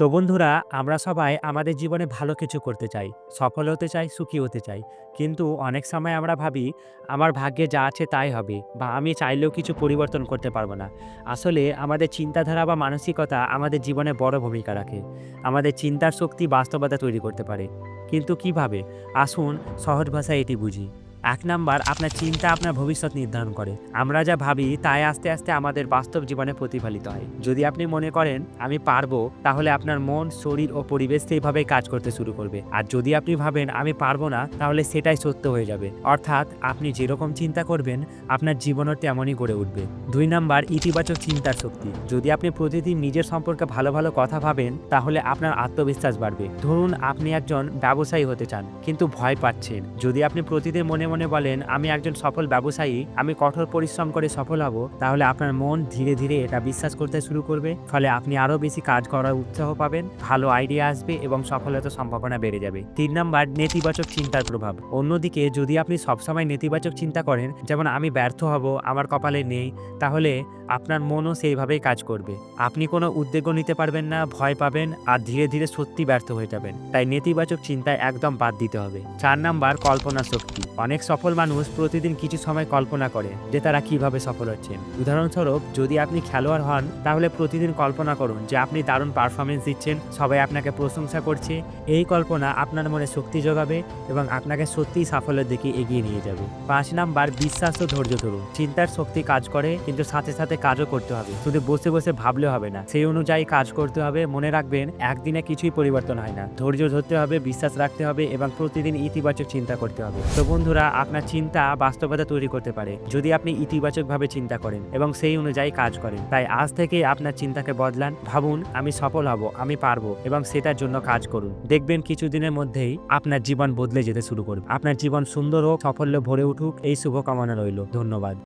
তো বন্ধুরা, আমরা সবাই আমাদের জীবনে ভালো কিছু করতে চাই, সফল হতে চাই, সুখী হতে চাই। কিন্তু অনেক সময় আমরা ভাবি আমার ভাগ্যে যা আছে তাই হবে, বা আমি চাইলেও কিছু পরিবর্তন করতে পারবো না। আসলে আমাদের চিন্তাধারা বা মানসিকতা আমাদের জীবনে বড় ভূমিকা রাখে। আমাদের চিন্তার শক্তি বাস্তবতা তৈরি করতে পারে। কিন্তু কিভাবে? আসুন সহজ ভাষায় এটি বুঝি। ১ নাম্বার, আপনার চিন্তা আপনার ভবিষ্যৎ নির্ধারণ করে। আমরা যা ভাবি তাই আস্তে আস্তে আমাদের বাস্তব জীবনে প্রতিফলিত হয়। যদি আপনি মনে করেন আমি পারবো, তাহলে আপনার মন, শরীর ও পরিবেশ সেইভাবেই কাজ করতে শুরু করবে। আর যদি আপনি ভাবেন আমি পারবো না, তাহলে সেটাই সত্য হয়ে যাবে। অর্থাৎ আপনি যেরকম চিন্তা করবেন আপনার জীবনও তেমনই গড়ে উঠবে। ২ নাম্বার, ইতিবাচক চিন্তার শক্তি। যদি আপনি প্রতিদিন নিজের সম্পর্কে ভালো ভালো কথা ভাবেন, তাহলে আপনার আত্মবিশ্বাস বাড়বে। ধরুন আপনি একজন ব্যবসায়ী হতে চান কিন্তু ভয় পাচ্ছেন। যদি আপনি প্রতিদিন মনে মনে বলেন আমি একজন সফল ব্যবসায়ী, আমি কঠোর পরিশ্রম করে সফল হব, তাহলে আপনার মন ধীরে ধীরে এটা বিশ্বাস করতে শুরু করবে। ফলে আপনি আরো বেশি কাজ করার উৎসাহ পাবেন, ভালো আইডিয়া আসবে এবং সফলতার সম্ভাবনা বেড়ে যাবে। ৩ নাম্বার, নেতিবাচক চিন্তার প্রভাব। অন্যদিকে যদি আপনি সবসময় নেতিবাচক চিন্তা করেন, যেমন আমি ব্যর্থ হব, আমার কপালে নেই, তাহলে আপনার মনও সেইভাবেই কাজ করবে। আপনি কোনো উদ্যোগও নিতে পারবেন না, ভয় পাবেন আর ধীরে ধীরে সত্যি ব্যর্থ হয়ে যাবেন। তাই নেতিবাচক চিন্তায় একদম বাদ দিতে হবে। ৪ নাম্বার, কল্পনা শক্তি। অনেক সফল মানুষ প্রতিদিন কিছু সময় কল্পনা করে যে তারা কিভাবে সফল হচ্ছেন। উদাহরণস্বরূপ, যদি আপনি খেলোয়াড় হন, তাহলে প্রতিদিন কল্পনা করুন যে আপনি দারুণ পারফরমেন্স দিচ্ছেন, সবাই আপনাকে প্রশংসা করছে। এই কল্পনা আপনার মনে শক্তি যোগাবে এবং আপনাকে সত্যিই সাফল্যের দিকে এগিয়ে নিয়ে যাবে। ৫ নাম্বার, বিশ্বাস ও ধৈর্য ধরুন। চিন্তার শক্তি কাজ করে, কিন্তু সাথে সাথে কাজও করতে হবে। শুধু বসে বসে ভাবলে হবে না, সেই অনুযায়ী কাজ করতে হবে। মনে রাখবেন, একদিনে কিছুই পরিবর্তন হয় না। ধৈর্য ধরতে হবে, বিশ্বাস রাখতে হবে এবং প্রতিদিন ইতিবাচক চিন্তা করতে হবে। তো বন্ধুরা, আপনার চিন্তা বাস্তবতা তৈরি করতে পারে যদি আপনি ইতিবাচকভাবে চিন্তা করেন এবং সেই অনুযায়ী কাজ করেন। তাই আজ থেকে আপনার চিন্তাকে বদলান। ভাবুন আমি সফল হব, আমি পারবো এবং সেটার জন্য কাজ করুন। দেখবেন কিছুদিনের মধ্যেই আপনার জীবন বদলে যেতে শুরু করবে। আপনার জীবন সুন্দর হোক, সাফল্য ভরে উঠুক, এই শুভকামনা রইল। ধন্যবাদ।